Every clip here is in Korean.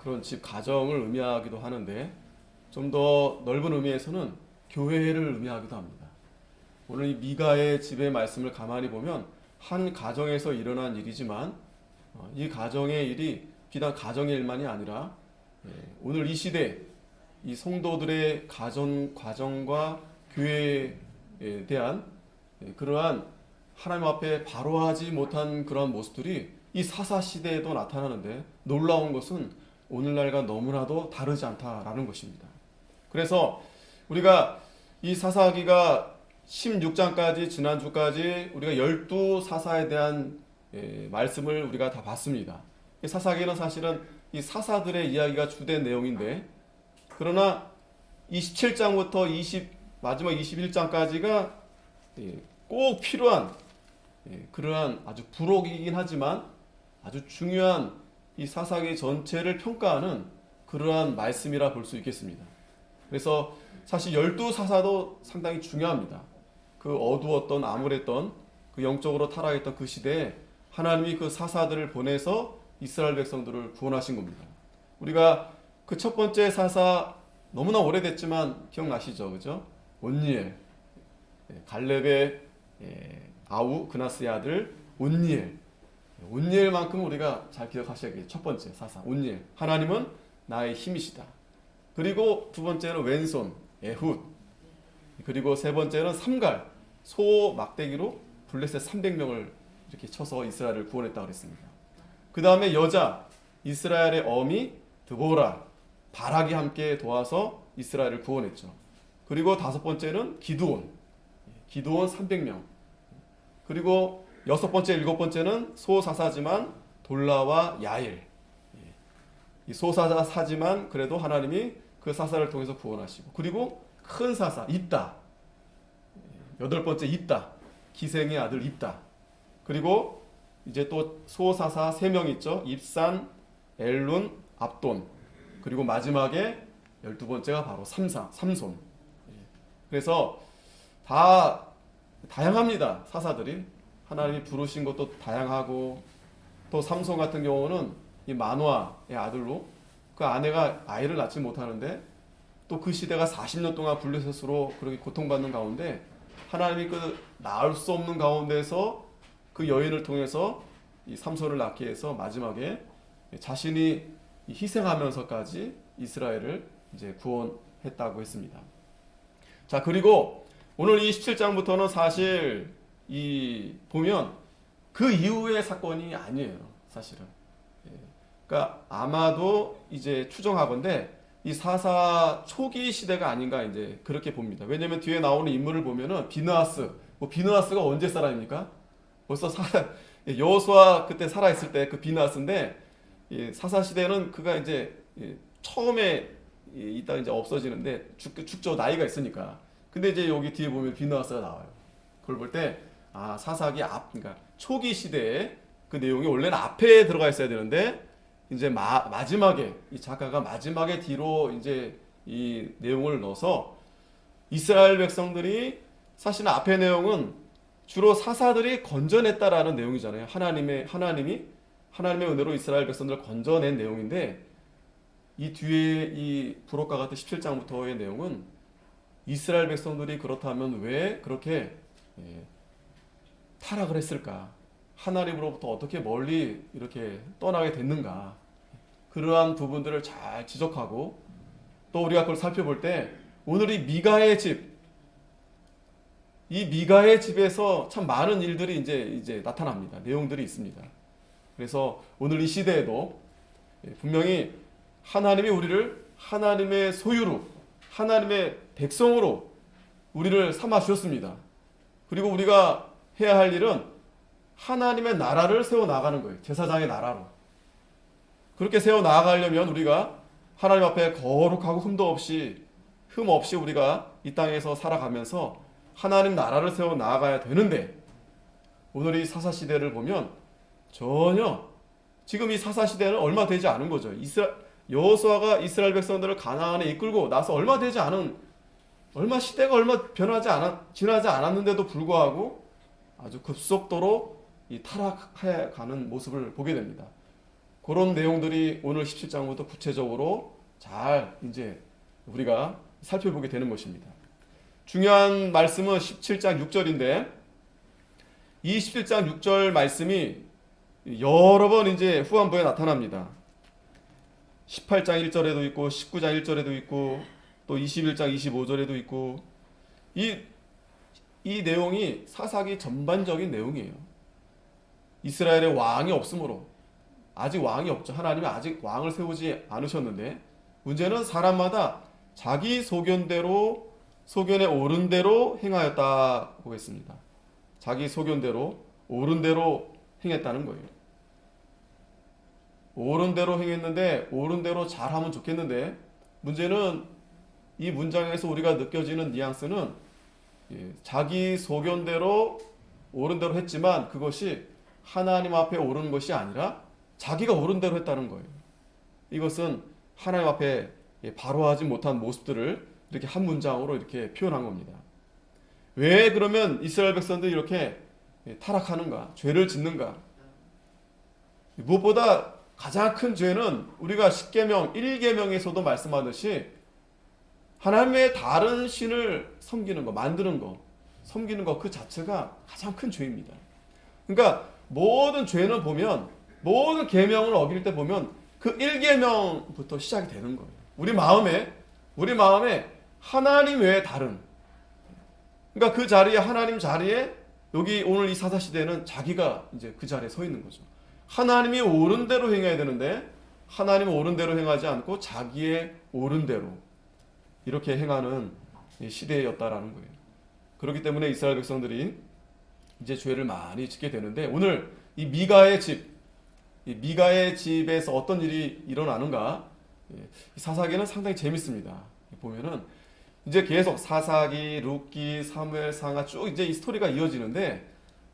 그런 집 가정을 의미하기도 하는데 좀 더 넓은 의미에서는 교회를 의미하기도 합니다. 오늘 이 미가의 집의 말씀을 가만히 보면 한 가정에서 일어난 일이지만 이 가정의 일이 비단 가정의 일만이 아니라 오늘 이 시대 이 성도들의 과정과 교회에 대한 그러한 하나님 앞에 바로하지 못한 그러한 모습들이 이 사사 시대에도 나타나는데 놀라운 것은 오늘날과 너무나도 다르지 않다라는 것입니다. 그래서 우리가 이 사사기가 16장까지 지난주까지 우리가 12사사에 대한 말씀을 우리가 다 봤습니다. 이 사사기는 사실은 이 사사들의 이야기가 주된 내용인데 그러나 27장부터 마지막 21장까지가 꼭 필요한 그러한 아주 부록이긴 하지만 아주 중요한 이 사사기 전체를 평가하는 그러한 말씀이라 볼 수 있겠습니다. 그래서 사실 12사사도 상당히 중요합니다. 그 어두웠던 암울했던 그 영적으로 타락했던 그 시대에 하나님이 그 사사들을 보내서 이스라엘 백성들을 구원하신 겁니다. 우리가 그 첫 번째 사사 너무나 오래됐지만 기억나시죠? 그죠? 온니엘, 갈렙의 아우 그나스의 아들 온니엘. 온니엘만큼 우리가 잘 기억하셔야겠죠. 첫 번째 사사 온니엘. 하나님은 나의 힘이시다. 그리고 두 번째는 왼손 에훗. 그리고 세 번째는 삼갈 소 막대기로 블레셋 300명을 이렇게 쳐서 이스라엘을 구원했다고 그랬습니다. 그 다음에 여자 이스라엘의 어미 드보라 바락이 함께 도와서 이스라엘을 구원했죠. 그리고 다섯 번째는 기드온 300명. 그리고 여섯 번째, 일곱 번째는 소사사지만 돌라와 야일. 이 소사사지만 그래도 하나님이 그 사사를 통해서 구원하시고 그리고 큰 사사 입다. 여덟 번째 입다. 기생의 아들 입다. 그리고 이제 또 소사사 3명 있죠. 입산, 엘룬, 압돈. 그리고 마지막에 12번째가 바로 삼손. 그래서 다 다양합니다. 사사들이. 하나님이 부르신 것도 다양하고 또 삼손 같은 경우는 이 마노아의 아들로 그 아내가 아이를 낳지 못하는데 또 그 시대가 40년 동안 블레셋으로 그렇게 고통받는 가운데 하나님이 그 낳을 수 없는 가운데서 그 여인을 통해서 이 삼손을 낳게 해서 마지막에 자신이 희생하면서까지 이스라엘을 이제 구원했다고 했습니다. 자, 그리고 오늘 이 17장부터는 사실 보면 그 이후의 사건이 아니에요, 사실은. 그러니까 아마도 이제 추정하건대 이 사사 초기 시대가 아닌가 이제 그렇게 봅니다. 왜냐면 뒤에 나오는 인물을 보면은 비느하스가 언제 사람입니까? 벌써 여호수아 그때 살아 있을 때 그 비느하스인데 사사 시대는 그가 이제 처음에 있다가 이제 없어지는데 죽죠. 나이가 있으니까. 근데 이제 여기 뒤에 보면 비느하스가 나와요. 그걸 볼 때 사사기 그러니까 초기 시대에 그 내용이 원래는 앞에 들어가 있어야 되는데 이제 마지막에 이 작가가 마지막에 뒤로 이제 이 내용을 넣어서 이스라엘 백성들이 사실 앞의 내용은 주로 사사들이 건져냈다라는 내용이잖아요. 하나님이 하나님의 은혜로 이스라엘 백성들을 건져낸 내용인데 이 뒤에 이 부록과 같은 17장부터의 내용은 이스라엘 백성들이 그렇다면 왜 그렇게 타락을 했을까? 하나님으로부터 어떻게 멀리 이렇게 떠나게 됐는가? 그러한 부분들을 잘 지적하고 또 우리가 그걸 살펴볼 때 오늘 이 미가의 집에서 참 많은 일들이 이제 나타납니다. 내용들이 있습니다. 그래서 오늘 이 시대에도 분명히 하나님이 우리를 하나님의 소유로 하나님의 백성으로 우리를 삼아 주셨습니다. 그리고 우리가 해야 할 일은 하나님의 나라를 세워 나가는 거예요. 제사장의 나라로. 그렇게 세워 나가려면 우리가 하나님 앞에 거룩하고 흠 없이 우리가 이 땅에서 살아가면서 하나님 나라를 세워 나가야 되는데 오늘 이 사사 시대를 보면 전혀 지금 이 사사 시대는 얼마 되지 않은 거죠. 여호수아가 이스라엘 백성들을 가나안에 이끌고 나서 시대가 얼마 지나지 않았는데도 불구하고 아주 급속도로 이 타락해 가는 모습을 보게 됩니다. 그런 내용들이 오늘 17장부터 구체적으로 잘 이제 우리가 살펴보게 되는 것입니다. 중요한 말씀은 17장 6절인데 이 17장 6절 말씀이 여러 번 이제 후반부에 나타납니다. 18장 1절에도 있고 19장 1절에도 있고 또 21장 25절에도 있고 이 내용이 사사기 전반적인 내용이에요. 이스라엘의 왕이 없으므로 아직 왕이 없죠. 하나님이 아직 왕을 세우지 않으셨는데 문제는 사람마다 자기 소견대로 소견에 오른 대로 행하였다고 했습니다. 자기 소견대로 옳은 대로 행했다는 거예요. 옳은 대로 행했는데 옳은 대로 잘하면 좋겠는데 문제는 이 문장에서 우리가 느껴지는 뉘앙스는 자기 소견대로 옳은 대로 했지만 그것이 하나님 앞에 옳은 것이 아니라 자기가 옳은 대로 했다는 거예요. 이것은 하나님 앞에 바로하지 못한 모습들을 이렇게 한 문장으로 이렇게 표현한 겁니다. 왜 그러면 이스라엘 백성들이 이렇게 타락하는가? 죄를 짓는가? 무엇보다 가장 큰 죄는 우리가 10계명, 1계명에서도 말씀하듯이 하나님의 다른 신을 섬기는 거, 만드는 거, 섬기는 거 그 자체가 가장 큰 죄입니다. 그러니까 모든 죄는 보면 모든 계명을 어길 때 보면 그 1계명부터 시작이 되는 거예요. 우리 마음에 하나님 외에 다른, 그러니까 그 자리에 하나님 자리에 여기 오늘 이 사사 시대는 자기가 이제 그 자리에 서 있는 거죠. 하나님이 옳은 대로 행해야 되는데 하나님은 옳은 대로 행하지 않고 자기의 옳은 대로 이렇게 행하는 시대였다라는 거예요. 그렇기 때문에 이스라엘 백성들이 이제 죄를 많이 짓게 되는데 오늘 이 미가의 집에서 어떤 일이 일어나는가? 사사기는 상당히 재밌습니다. 보면은 이제 계속 사사기, 룻기, 사무엘, 상하 쭉 이제 이 스토리가 이어지는데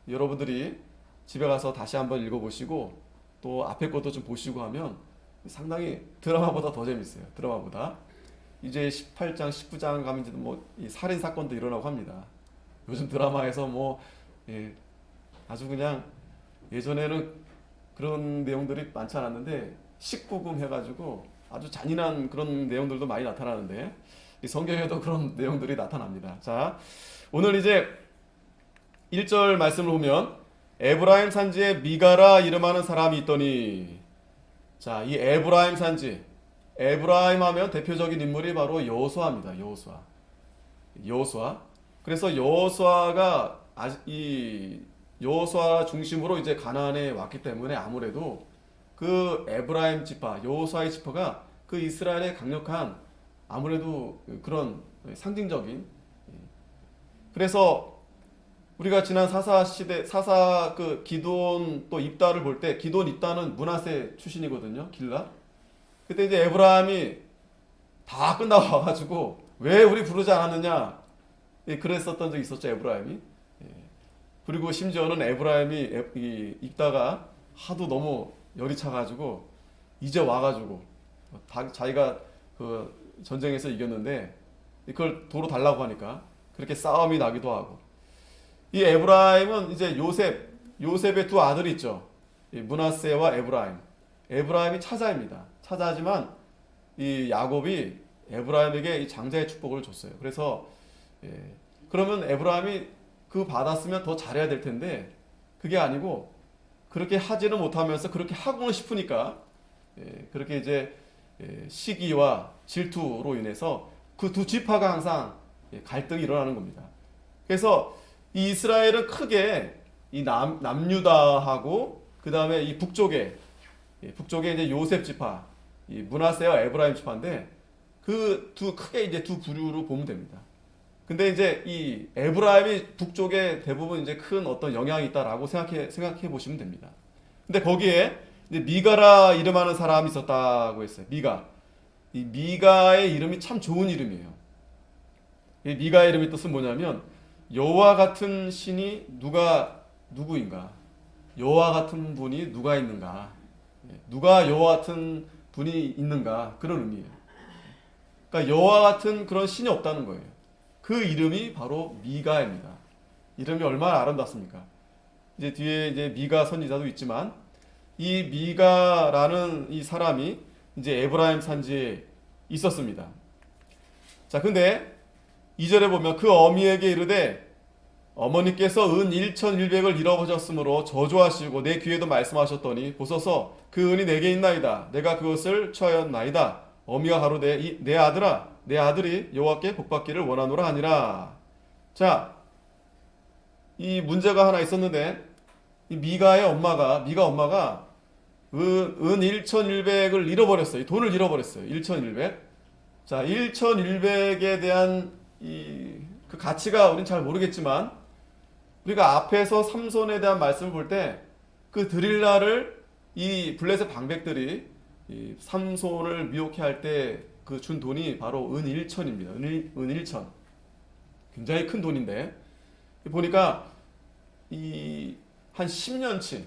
여러분들이 집에 가서 다시 한번 읽어보시고 또 앞에 것도 좀 보시고 하면 상당히 드라마보다 더 재밌어요. 드라마보다. 이제 18장, 19장 가면 이제 뭐 이 살인 사건도 일어나고 합니다. 요즘 드라마에서 아주 그냥 예전에는 그런 내용들이 많지 않았는데 19금 해가지고 아주 잔인한 그런 내용들도 많이 나타나는데 이 성경에도 그런 내용들이 나타납니다. 자, 오늘 이제 1절 말씀을 보면 에브라임 산지에 미가라 이름하는 사람이 있더니, 자, 이 에브라임 산지, 에브라임 하면 대표적인 인물이 바로 여호수아입니다. 여호수아. 그래서 여호수아가 이 여호수아 중심으로 이제 가나안에 왔기 때문에 아무래도 그 에브라임 지파, 여호수아의 지파가 그 이스라엘의 강력한 아무래도 그런 상징적인, 그래서 우리가 지난 사사 시대 사사 그 기돈 또 입다를 볼 때 기돈 입다는 므낫세 출신이거든요. 길라. 그때 이제 에브라임이 다 끝나고 와가지고 왜 우리 부르지 않았느냐 그랬었던 적이 있었죠. 에브라임이. 그리고 심지어는 에브라임이 입다가 하도 너무 열이 차가지고 이제 와가지고 자기가 그 전쟁에서 이겼는데 그걸 도로 달라고 하니까 그렇게 싸움이 나기도 하고, 이 에브라임은 이제 요셉의 두 아들이 있죠. 므낫세와 에브라임. 에브라임이 차자입니다. 차자지만 이 야곱이 에브라임에게 이 장자의 축복을 줬어요. 그래서 그러면 에브라임이 그 받았으면 더 잘해야 될 텐데 그게 아니고 그렇게 하지는 못하면서 그렇게 하고는 싶으니까 그렇게 이제 시기와 질투로 인해서 그 두 지파가 항상 갈등이 일어나는 겁니다. 그래서 이 이스라엘은 크게 이 남유다하고 그 다음에 이 북쪽에 이제 요셉 지파, 이 므낫세와 에브라임 지파인데 그 크게 이제 두 부류로 보면 됩니다. 근데 이제 이 에브라임이 북쪽에 대부분 이제 큰 어떤 영향이 있다라고 생각해 보시면 됩니다. 근데 거기에 이제 미가라 이름하는 사람이 있었다고 했어요. 이 미가의 이름이 참 좋은 이름이에요. 이 미가의 이름의 뜻은 뭐냐면 여호와 같은 신이 누구인가? 여호와 같은 분이 누가 있는가? 누가 여호와 같은 분이 있는가? 그런 의미예요. 그러니까 여호와 같은 그런 신이 없다는 거예요. 그 이름이 바로 미가입니다. 이름이 얼마나 아름답습니까? 이제 뒤에 이제 미가 선지자도 있지만 이 미가라는 이 사람이 이제 에브라임 산지에 있었습니다. 자, 근데 2절에 보면 그 어미에게 이르되 어머니께서 은 1,100을 잃어버렸으므로 저주하시고 내 귀에도 말씀하셨더니 보소서 그 은이 내게 있나이다. 내가 그것을 취하였나이다. 어미가 가로되 내 아들아 내 아들이 여호와께 복받기를 원하노라 하니라. 자, 이 문제가 하나 있었는데 이 미가 엄마가 은 1,100을 잃어버렸어요. 돈을 잃어버렸어요. 1,100. 자, 1,100에 대한 그 가치가 우린 잘 모르겠지만 우리가 앞에서 삼손에 대한 말씀을 볼 때 그 드릴라를 이 블레셋 방백들이 이 삼손을 미혹해 할 때 그 준 돈이 바로 은 1천입니다. 은 1천. 굉장히 큰 돈인데 보니까 한 10년치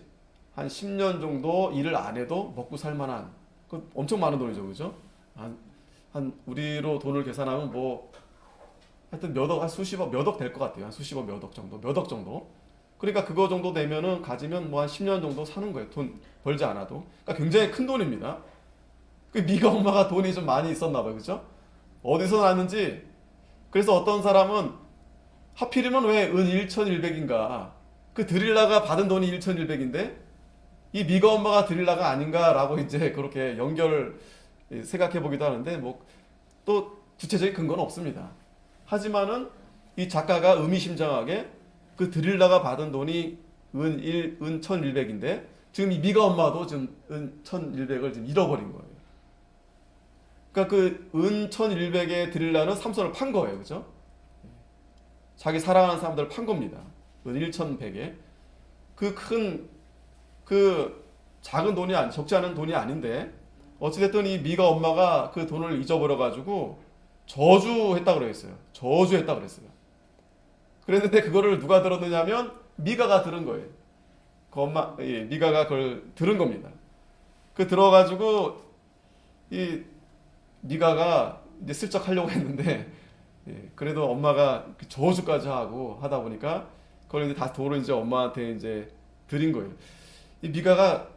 한 10년 정도 일을 안 해도 먹고 살 만한 그 엄청 많은 돈이죠. 그죠? 한 우리로 돈을 계산하면 뭐 하여튼 한 수십억 몇 억 될 것 같아요. 한 수십억 몇 억 정도. 그러니까 그거 정도 되면은 가지면 뭐 한 10년 정도 사는 거예요. 돈 벌지 않아도. 그러니까 굉장히 큰 돈입니다. 그 미가 엄마가 돈이 좀 많이 있었나 봐요. 그죠? 어디서 났는지. 그래서 어떤 사람은 하필이면 왜 은 1,100인가? 그 드릴라가 받은 돈이 1,100인데 이 미가 엄마가 드릴라가 아닌가라고 이제 그렇게 생각해 보기도 하는데 뭐 또 구체적인 근거는 없습니다. 하지만은 이 작가가 의미심장하게 그 드릴라가 받은 돈이 은 1,100인데 지금 이 미가 엄마도 지금 은 1,100을 지금 잃어버린 거예요. 그러니까 그 은 1,100의 드릴라는 삼손을 판 거예요. 그죠? 자기 사랑하는 사람들을 판 겁니다. 은 1,100에 그 작은 돈이 적지 않은 돈이 아닌데 어찌됐든 이 미가 엄마가 그 돈을 잊어버려 가지고 저주했다 그랬어요. 그랬는데 그거를 누가 들었느냐면 미가가 들은 거예요. 미가가 그걸 들은 겁니다. 그 들어가지고 이 미가가 이제 슬쩍 하려고 했는데 그래도 엄마가 저주까지 하고 하다 보니까 그걸 이제 다시 돈을 이제 엄마한테 이제 드린 거예요. 이 미가가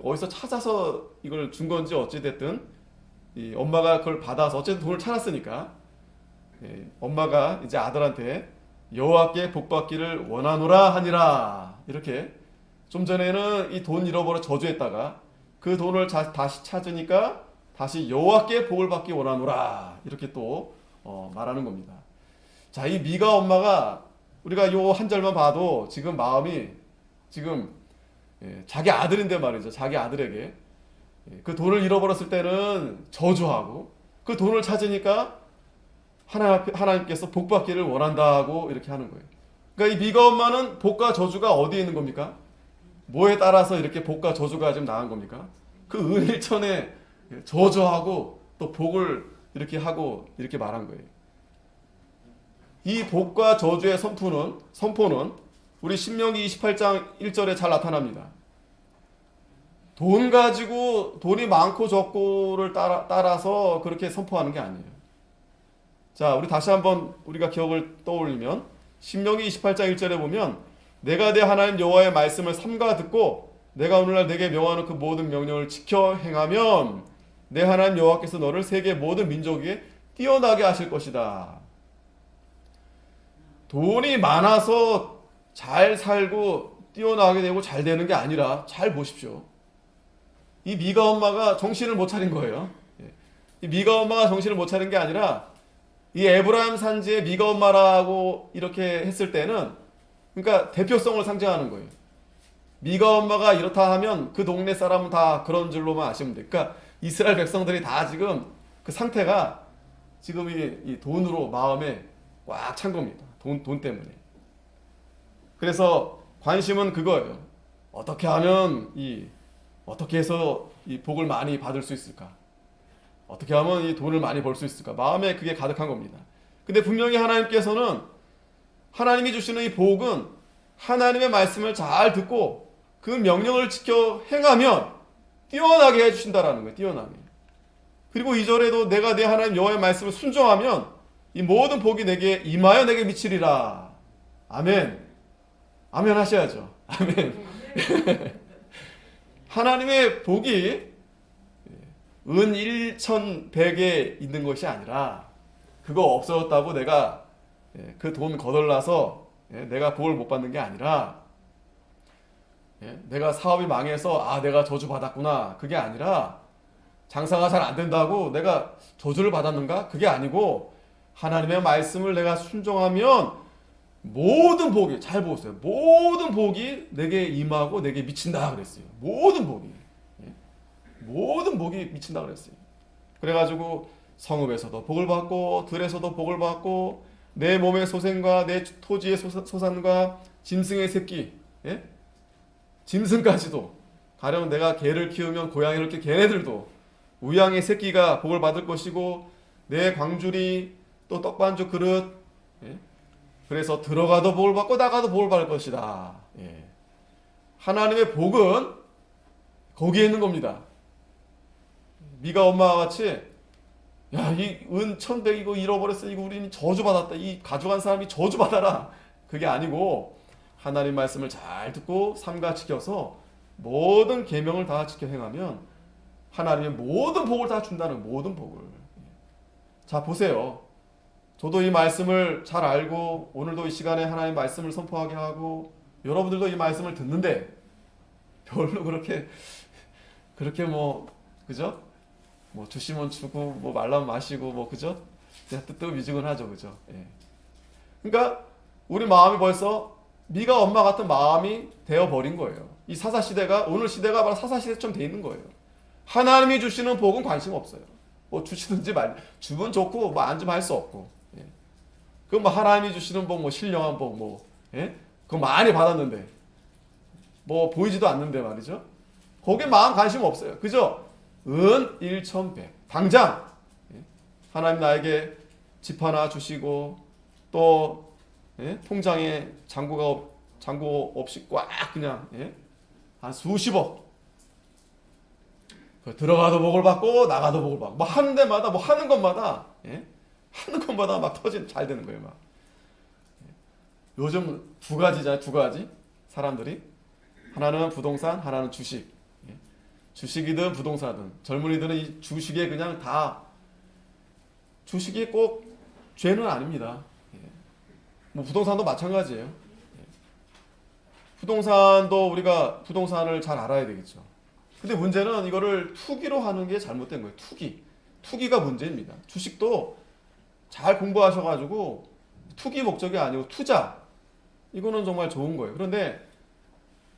어디서 찾아서 이걸 준 건지 어찌 됐든 이 엄마가 그걸 받아서 어쨌든 돈을 찾았으니까 엄마가 이제 아들한테 여호와께 복받기를 원하노라 하니라. 이렇게 좀 전에는 이 돈 잃어버려 저주했다가 그 돈을 다시 찾으니까 다시 여호와께 복을 받기 원하노라. 이렇게 또 말하는 겁니다. 자, 이 미가 엄마가 우리가 요 한 절만 봐도 지금 마음이 자기 아들인데 말이죠. 자기 아들에게 그 돈을 잃어버렸을 때는 저주하고 그 돈을 찾으니까 하나님께서 복받기를 원한다고 이렇게 하는 거예요. 그러니까 이 미가 엄마는 복과 저주가 어디에 있는 겁니까? 뭐에 따라서 이렇게 복과 저주가 좀 나은 겁니까? 그 은일천에 저주하고 또 복을 이렇게 하고 이렇게 말한 거예요. 이 복과 저주의 선포는 우리 신명기 28장 1절에 잘 나타납니다. 돈 가지고 돈이 많고 적고를 따라서 그렇게 선포하는 게 아니에요. 자, 우리 다시 한번 우리가 기억을 떠올리면 신명기 28장 1절에 보면 내가 내 하나님 여호와의 말씀을 삼가 듣고 내가 오늘날 내게 명하는 그 모든 명령을 지켜 행하면 내 하나님 여호와께서 너를 세계 모든 민족 위에 뛰어나게 하실 것이다. 돈이 많아서 잘 살고 뛰어나게 되고 잘 되는 게 아니라 잘 보십시오. 이 미가 엄마가 정신을 못 차린 거예요. 이 미가 엄마가 정신을 못 차린 게 아니라 이 에브라임 산지의 미가 엄마라고 이렇게 했을 때는 그러니까 대표성을 상징하는 거예요. 미가 엄마가 이렇다 하면 그 동네 사람은 다 그런 줄로만 아시면 돼요. 그러니까 이스라엘 백성들이 다 지금 그 상태가 지금 이 돈으로 마음에 꽉 찬 겁니다. 돈 때문에. 그래서 관심은 그거예요. 어떻게 해서 이 복을 많이 받을 수 있을까? 어떻게 하면 이 돈을 많이 벌 수 있을까? 마음에 그게 가득한 겁니다. 근데 분명히 하나님께서는 하나님이 주시는 이 복은 하나님의 말씀을 잘 듣고 그 명령을 지켜 행하면 뛰어나게 해주신다라는 거예요. 뛰어나게. 그리고 2절에도 내가 내 하나님 여호와의 말씀을 순종하면 이 모든 복이 내게 임하여 내게 미치리라. 아멘. 아멘 하셔야죠. 아멘. 하나님의 복이 은 1,100에 있는 것이 아니라 그거 없어졌다고 내가 그 돈 거덜나서 내가 복을 못 받는 게 아니라 내가 사업이 망해서 내가 저주 받았구나 그게 아니라 장사가 잘 안 된다고 내가 저주를 받았는가 그게 아니고 하나님의 말씀을 내가 순종하면 모든 복이 잘 보세요. 모든 복이 내게 임하고 내게 미친다 그랬어요. 모든 복이 미친다 그랬어요. 그래가지고 성읍에서도 복을 받고 들에서도 복을 받고 내 몸의 소생과 내 토지의 소산과 짐승의 새끼 짐승까지도 가령 내가 개를 키우면 고양이를 키우면 걔네들도 우양의 새끼가 복을 받을 것이고 내 광주리 또 떡반죽 그릇 그래서 들어가도 복을 받고 나가도 복을 받을 것이다. 하나님의 복은 거기에 있는 겁니다. 미가 엄마와 같이 이 은 1,100 이거 잃어버렸어 이거 우리는 저주받았다 이 가져간 사람이 저주받아라 그게 아니고 하나님 말씀을 잘 듣고 삼가 지켜서 모든 계명을 다 지켜 행하면 하나님의 모든 복을 다 준다는 모든 복을. 자 보세요. 저도 이 말씀을 잘 알고 오늘도 이 시간에 하나님 말씀을 선포하게 하고 여러분들도 이 말씀을 듣는데 별로 그렇게 그죠? 주시면 주고 말라면 마시고 그죠? 그냥 뜨뜻미지근하죠 그죠? 그러니까 우리 마음이 벌써 미가 엄마 같은 마음이 되어버린 거예요. 이 사사시대가 오늘 시대가 바로 사사시대처럼 돼 있는 거예요. 하나님이 주시는 복은 관심 없어요. 주시든지 주면 좋고 안 주면 할 수 없고 그럼 하나님이 주시는 복 신령한 복 그거 많이 받았는데 보이지도 않는데 말이죠. 거기에 마음 관심 없어요. 그죠? 은 1,100 당장 하나님 나에게 집 하나 주시고 또 통장에 잔고 없이 꽉 그냥 한 수십억 들어가도 복을 받고 나가도 복을 받고 하는 데마다 하는 것마다 막 잘 되는 거예요. 막 요즘 두 가지 사람들이 하나는 부동산 하나는 주식 주식이든 부동산이든 젊은이들은 이 주식에 그냥 다 주식이 꼭 죄는 아닙니다. 부동산도 마찬가지예요. 부동산도 우리가 부동산을 잘 알아야 되겠죠. 근데 문제는 이거를 투기로 하는 게 잘못된 거예요. 투기가 문제입니다. 주식도 잘 공부하셔가지고 투기 목적이 아니고 투자 이거는 정말 좋은 거예요. 그런데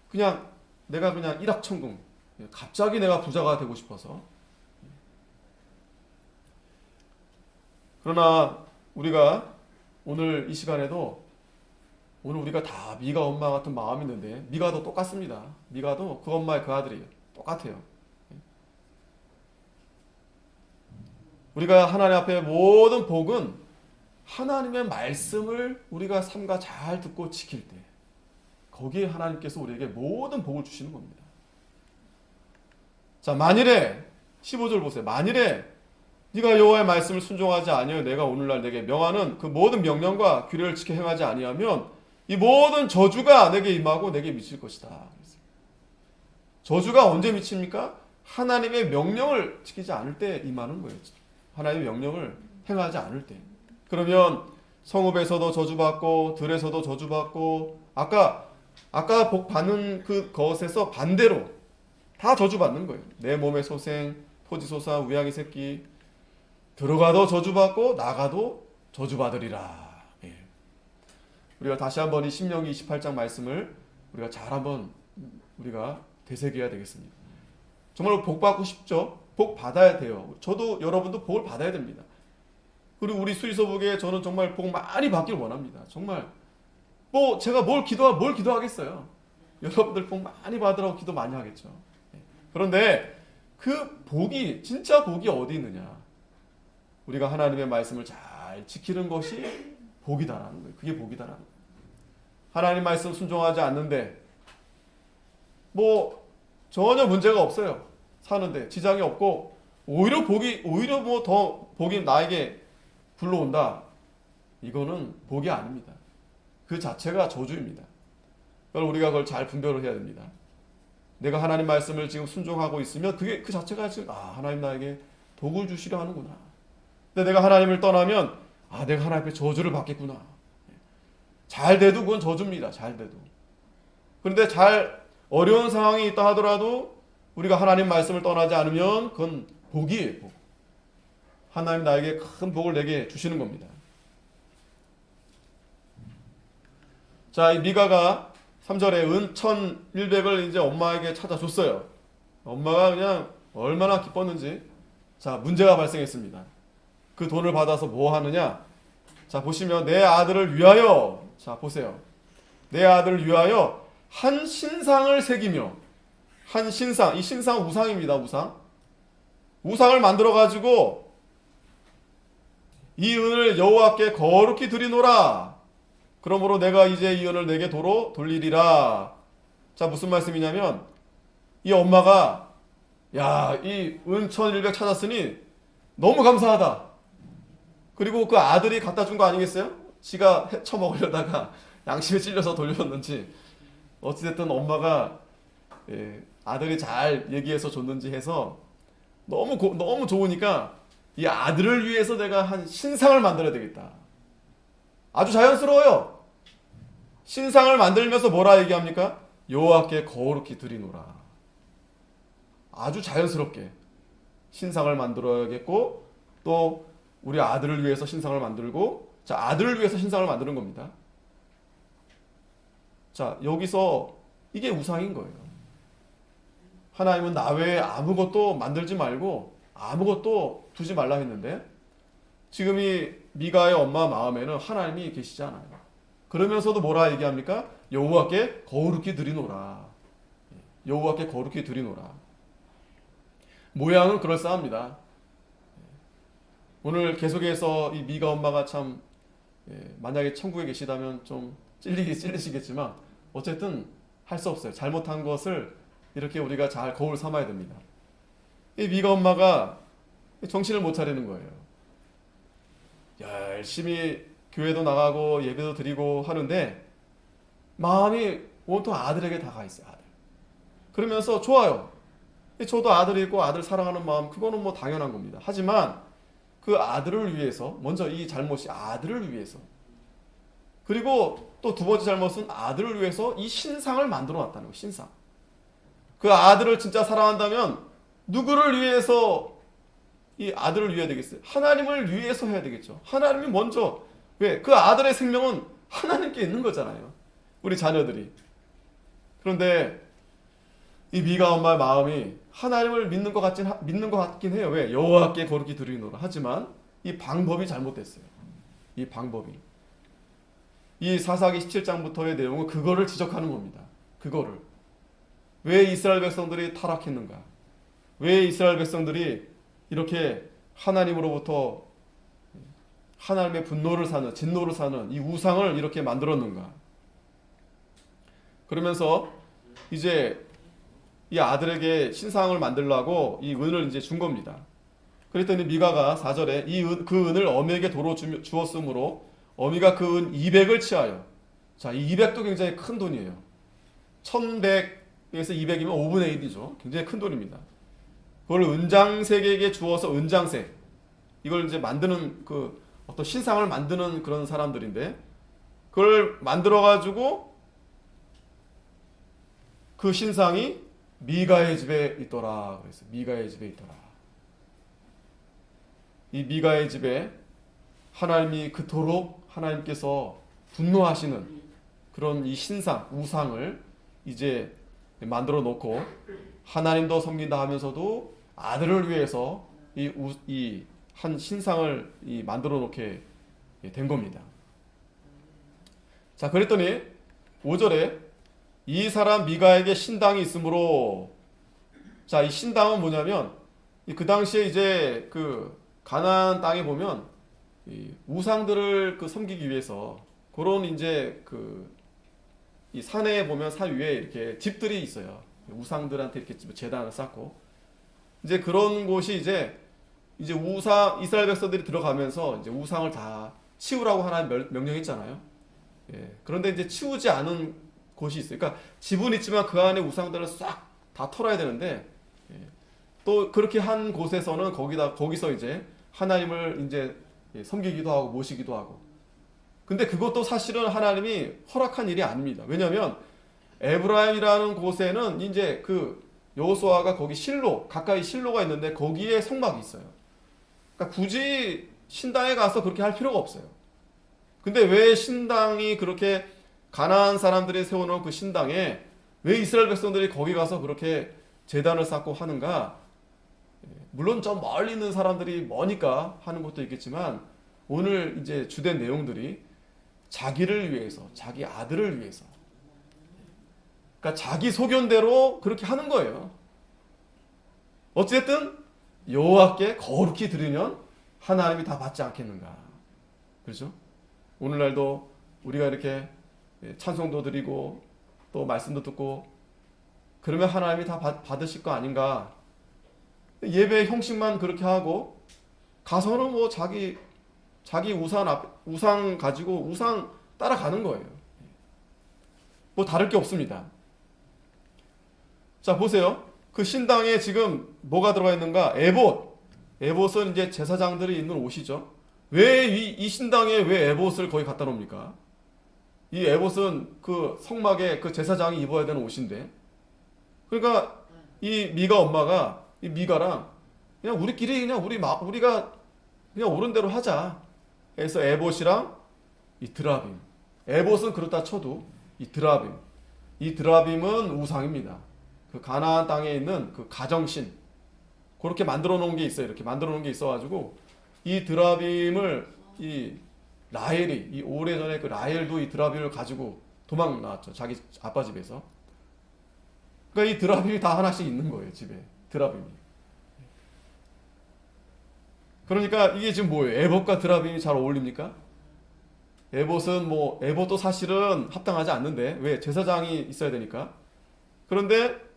그냥 내가 그냥 일확천금 갑자기 내가 부자가 되고 싶어서 그러나 우리가 오늘 이 시간에도 오늘 우리가 다 미가 엄마 같은 마음이 있는데 미가도 똑같습니다. 미가도 그 엄마의 그 아들이에요. 똑같아요. 우리가 하나님 앞에 모든 복은 하나님의 말씀을 우리가 삼가 잘 듣고 지킬 때 거기에 하나님께서 우리에게 모든 복을 주시는 겁니다. 자 만일에 15절 보세요. 만일에 네가 여호와의 말씀을 순종하지 아니하여 내가 오늘날 내게 명하는 그 모든 명령과 규례를 지켜 행하지 아니하면 이 모든 저주가 내게 임하고 내게 미칠 것이다. 저주가 언제 미칩니까? 하나님의 명령을 지키지 않을 때 임하는 거예요. 하나님의 명령을 행하지 않을 때. 그러면 성읍에서도 저주받고 들에서도 저주받고 아까 복 받는 그것에서 반대로 다 저주받는 거예요. 내 몸의 소생, 토지소사, 우양이 새끼 들어가도 저주받고 나가도 저주받으리라. 우리가 다시 한번 이 신명기 28장 말씀을 우리가 잘 한번 우리가 되새겨야 되겠습니다. 정말 복 받고 싶죠? 복 받아야 돼요. 저도 여러분도 복을 받아야 됩니다. 그리고 우리 수의소복에 저는 정말 복 많이 받기를 원합니다. 정말 제가 뭘 기도하겠어요. 여러분들 복 많이 받으라고 기도 많이 하겠죠. 그런데 그 복이 진짜 복이 어디 있느냐? 우리가 하나님의 말씀을 잘 지키는 것이 복이다라는 거예요. 그게 복이다라는 거예요. 하나님 말씀 순종하지 않는데 전혀 문제가 없어요. 사는데 지장이 없고 오히려 더 복이 나에게 불러온다. 이거는 복이 아닙니다. 그 자체가 저주입니다. 그럼 우리가 그걸 잘 분별을 해야 됩니다. 내가 하나님 말씀을 지금 순종하고 있으면 그게 그 자체가 지금 하나님 나에게 복을 주시려 하는구나. 근데 내가 하나님을 떠나면 내가 하나님 앞에 저주를 받겠구나. 잘 돼도 그건 저주입니다. 잘 돼도. 그런데 어려운 상황이 있다 하더라도 우리가 하나님 말씀을 떠나지 않으면 그건 복이에요. 복. 하나님 나에게 큰 복을 내게 주시는 겁니다. 자, 이 미가가 3절에 은 1,100을 이제 엄마에게 찾아줬어요. 엄마가 그냥 얼마나 기뻤는지. 자, 문제가 발생했습니다. 그 돈을 받아서 뭐 하느냐? 자, 보시면 내 아들을 위하여, 자, 보세요. 내 아들을 위하여 한 신상을 새기며, 한 신상, 이 신상 우상입니다. 우상을 만들어 가지고 이 은을 여호와께 거룩히 드리노라. 그러므로 내가 이제 이 은을 내게 도로 돌리리라. 자, 무슨 말씀이냐면 이 엄마가 이 은 1,100 찾았으니 너무 감사하다. 그리고 그 아들이 갖다 준 거 아니겠어요? 지가 헤쳐먹으려다가 양심에 찔려서 돌렸는지 어찌됐든 엄마가 아들이 잘 얘기해서 줬는지 해서 너무 좋으니까 이 아들을 위해서 내가 한 신상을 만들어야 되겠다. 아주 자연스러워요. 신상을 만들면서 뭐라 얘기합니까? 여호와께 거룩히 드리노라. 아주 자연스럽게 신상을 만들어야겠고 또 우리 아들을 위해서 신상을 만들고 자, 아들을 위해서 신상을 만드는 겁니다. 자, 여기서 이게 우상인 거예요. 하나님은 나 외에 아무것도 만들지 말고 아무것도 두지 말라 했는데 지금 이 미가의 엄마 마음에는 하나님이 계시지 않아요. 그러면서도 뭐라 얘기합니까? 여호와께 거룩히 드리노라. 여호와께 거룩히 드리노라. 모양은 그럴싸합니다. 오늘 계속해서 이 미가 엄마가 참 만약에 천국에 계시다면 좀 찔리시겠지만 어쨌든 할 수 없어요. 잘못한 것을 이렇게 우리가 잘 거울 삼아야 됩니다. 이 미가 엄마가 정신을 못 차리는 거예요. 열심히 교회도 나가고 예배도 드리고 하는데 마음이 온통 아들에게 다가 있어요. 아들. 그러면서 좋아요. 저도 아들이 있고 아들 사랑하는 마음 그거는 뭐 당연한 겁니다. 하지만 그 아들을 위해서 먼저 이 잘못이 아들을 위해서 그리고 또 두 번째 잘못은 아들을 위해서 이 신상을 만들어 놨다는 거예요. 신상. 그 아들을 진짜 사랑한다면 누구를 위해서 이 아들을 위해야 되겠어요? 하나님을 위해서 해야 되겠죠. 하나님이 먼저 왜? 그 아들의 생명은 하나님께 있는 거잖아요. 우리 자녀들이. 그런데 이 미가 엄마의 마음이 하나님을 믿는 것 같긴 해요. 왜? 여호와께 거룩히 드리노라. 하지만 이 방법이 잘못됐어요. 이 방법이. 이 사사기 17장부터의 내용은 그거를 지적하는 겁니다. 그거를. 왜 이스라엘 백성들이 타락했는가? 왜 이스라엘 백성들이 이렇게 하나님으로부터 하나님의 분노를 사는, 진노를 사는 이 우상을 이렇게 만들었는가? 그러면서 이제 이 아들에게 신상을 만들라고 이 은을 이제 준 겁니다. 그랬더니 미가가 4절에 그 은을 어미에게 도로 주었으므로 어미가 그 은 200을 취하여 자, 이 200도 굉장히 큰 돈이에요. 1100에서 200이면 5분의 1이죠. 굉장히 큰 돈입니다. 그걸 은장색에게 주어서 은장색 이걸 이제 만드는 그 어떤 신상을 만드는 그런 사람들인데 그걸 만들어 가지고 그 신상이 미가의 집에 있더라 그랬어요. 미가의 집에 있더라. 이 미가의 집에 하나님이 그토록 하나님께서 분노하시는 그런 이 신상, 우상을 이제 만들어 놓고 하나님도 섬긴다 하면서도 아들을 위해서 이 한 신상을 만들어 놓게 된 겁니다. 자, 그랬더니 5절에 이 사람 미가에게 신당이 있으므로 자, 이 신당은 뭐냐면 그 당시에 이제 그 가나안 땅에 보면 이 우상들을 섬기기 위해서 그런 이제 이 산에 보면 산 위에 이렇게 집들이 있어요. 우상들한테 이렇게 제단을 쌓고 이제 그런 곳이 이제 이스라엘 백성들이 들어가면서 이제 우상을 다 치우라고 하나님 명령했잖아요. 예. 그런데 이제 치우지 않은 곳이 있어요. 그러니까 집은 있지만 그 안에 우상들을 싹 다 털어야 되는데 예, 또 그렇게 한 곳에서는 거기서 이제 하나님을 이제 섬기기도 하고 모시기도 하고. 근데 그것도 사실은 하나님이 허락한 일이 아닙니다. 왜냐하면 에브라임이라는 곳에는 이제 그 여호수아가 거기 실로 가까이 실로가 있는데 거기에 성막이 있어요. 그러니까 굳이 신당에 가서 그렇게 할 필요가 없어요. 근데 왜 신당이 그렇게 가나안 사람들이 세워놓은 그 신당에 왜 이스라엘 백성들이 거기 가서 그렇게 제단을 쌓고 하는가? 물론 좀 멀리 있는 사람들이 머니까 하는 것도 있겠지만 오늘 이제 주된 내용들이 자기를 위해서, 자기 아들을 위해서, 그러니까 자기 소견대로 그렇게 하는 거예요. 어쨌든 여호와께 거룩히 드리면 하나님이 다 받지 않겠는가? 그렇죠? 오늘날도 우리가 이렇게 찬송도 드리고 또 말씀도 듣고 그러면 하나님이 다 받으실 거 아닌가? 예배 형식만 그렇게 하고 가서는 뭐 자기 우상 가지고 우상 따라가는 거예요. 뭐 다를 게 없습니다. 자, 보세요. 그 신당에 지금 뭐가 들어가 있는가? 에봇. 에봇은 이제 제사장들이 입는 옷이죠. 왜 이 신당에 왜 에봇을 거기 갖다 놓습니까? 이 에봇은 그 성막에 그 제사장이 입어야 되는 옷인데. 그러니까 이 미가 엄마가 이 미가랑 그냥 우리끼리 그냥 우리가 그냥 옳은 대로 하자. 그래서 에봇이랑 이 드라빔. 에봇은 그렇다 쳐도 이 드라빔은 우상입니다. 그 가나안 땅에 있는 그 가정신 그렇게 만들어 놓은 게 있어요. 이렇게 만들어 놓은 게 있어가지고 이 드라빔을 이 라헬이 이 오래전에 그 라헬도 이 드라빔을 가지고 도망 나왔죠. 자기 아빠 집에서. 그러니까 이 드라빔이 다 하나씩 있는 거예요. 집에 드라빔이. 그러니까 이게 지금 뭐예요? 에봇과 드라빔이 잘 어울립니까? 에봇도 사실은 합당하지 않는데 왜 제사장이 있어야 되니까. 그런데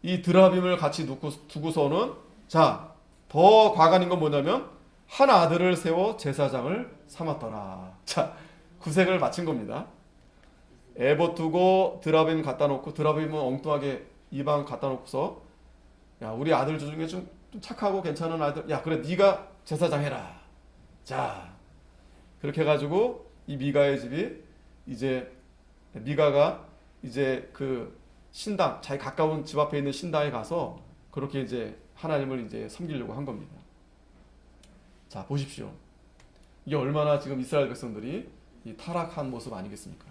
이 드라빔을 같이 두고서는 자, 더 과간인 건 뭐냐면 한 아들을 세워 제사장을 삼았더라. 자, 구색을 맞춘 겁니다. 에봇 두고 드라빔 갖다 놓고 드라빔은 엉뚱하게 이방 갖다 놓고서 야, 우리 아들 중에 좀 착하고 괜찮은 아들, 야, 그래 네가 제사장 해라. 자, 그렇게 해가지고 이 미가의 집이 이제 미가가 이제 그 신당, 자기 가까운 집 앞에 있는 신당에 가서 그렇게 이제 하나님을 이제 섬기려고 한 겁니다. 자, 보십시오. 이게 얼마나 지금 이스라엘 백성들이 이 타락한 모습 아니겠습니까?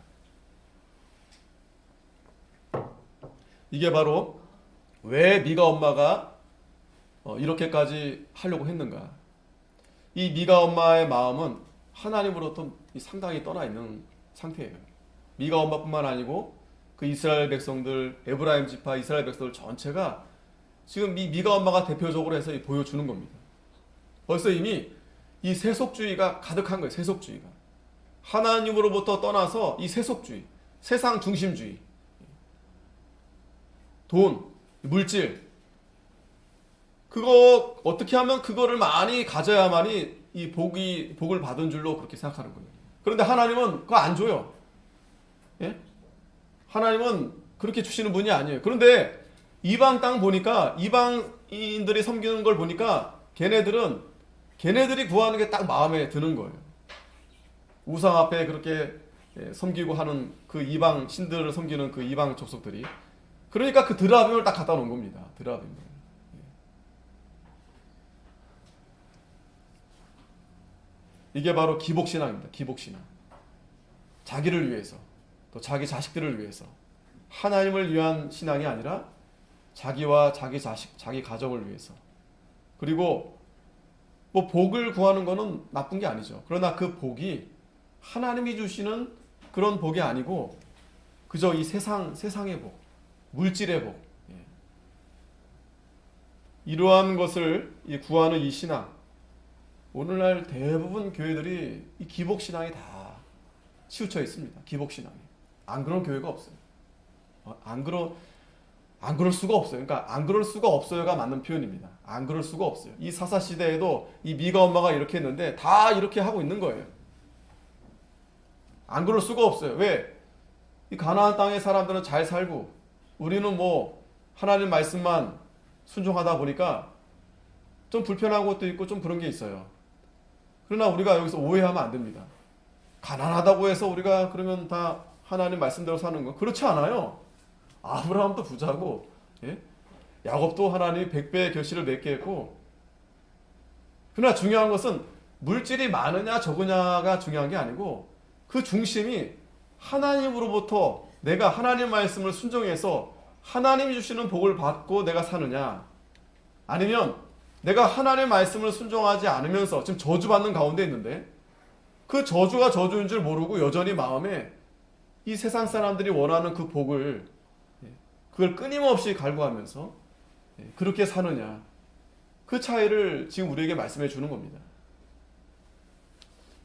이게 바로 왜 미가 엄마가 이렇게까지 하려고 했는가? 이 미가 엄마의 마음은 하나님으로부터 상당히 떠나 있는 상태예요. 미가 엄마뿐만 아니고 그 이스라엘 백성들, 에브라임 지파 이스라엘 백성들 전체가 지금 미가 엄마가 대표적으로 해서 보여주는 겁니다. 벌써 이미 이 세속주의가 가득한 거예요. 세속주의가. 하나님으로부터 떠나서 이 세속주의, 세상 중심주의, 돈, 물질, 그거 어떻게 하면 그거를 많이 가져야만이 이 복을 받은 줄로 그렇게 생각하는 거예요. 그런데 하나님은 그거 안 줘요. 예? 하나님은 그렇게 주시는 분이 아니에요. 그런데 이방 땅 보니까 이방인들이 섬기는 걸 보니까 걔네들이 구하는 게 딱 마음에 드는 거예요. 우상 앞에 그렇게 섬기고 하는 그 이방 신들을 섬기는 그 이방 족속들이. 그러니까 그 드라빔을 딱 갖다 놓은 겁니다. 드라빔을. 이게 바로 기복신앙입니다. 기복신앙. 자기를 위해서, 또 자기 자식들을 위해서. 하나님을 위한 신앙이 아니라 자기와 자기 자식, 자기 가정을 위해서. 그리고 뭐 복을 구하는 거는 나쁜 게 아니죠. 그러나 그 복이 하나님이 주시는 그런 복이 아니고 그저 이 세상의 복, 물질의 복. 이러한 것을 구하는 이 신앙. 오늘날 대부분 교회들이 이 기복신앙이 다 치우쳐 있습니다. 기복신앙이. 안 그런 교회가 없어요. 안 그럴 수가 없어요. 그러니까 안 그럴 수가 없어요가 맞는 표현입니다. 안 그럴 수가 없어요. 이 사사시대에도 이 미가 엄마가 이렇게 했는데 다 이렇게 하고 있는 거예요. 안 그럴 수가 없어요. 왜? 이 가나안 땅의 사람들은 잘 살고 우리는 뭐 하나님 말씀만 순종하다 보니까 좀 불편한 것도 있고 좀 그런 게 있어요. 그러나 우리가 여기서 오해하면 안 됩니다. 가난하다고 해서 우리가 그러면 다 하나님 말씀대로 사는 거 그렇지 않아요. 아브라함도 부자고, 예? 야곱도 하나님이 100배의 결실을 맺게 했고, 그러나 중요한 것은 물질이 많으냐 적으냐가 중요한 게 아니고 그 중심이 하나님으로부터 내가 하나님 말씀을 순종해서 하나님이 주시는 복을 받고 내가 사느냐, 아니면 내가 하나님 말씀을 순종하지 않으면서 지금 저주받는 가운데 있는데 그 저주가 저주인 줄 모르고 여전히 마음에 이 세상 사람들이 원하는 그 복을, 그걸 끊임없이 갈구하면서 그렇게 사느냐, 그 차이를 지금 우리에게 말씀해 주는 겁니다.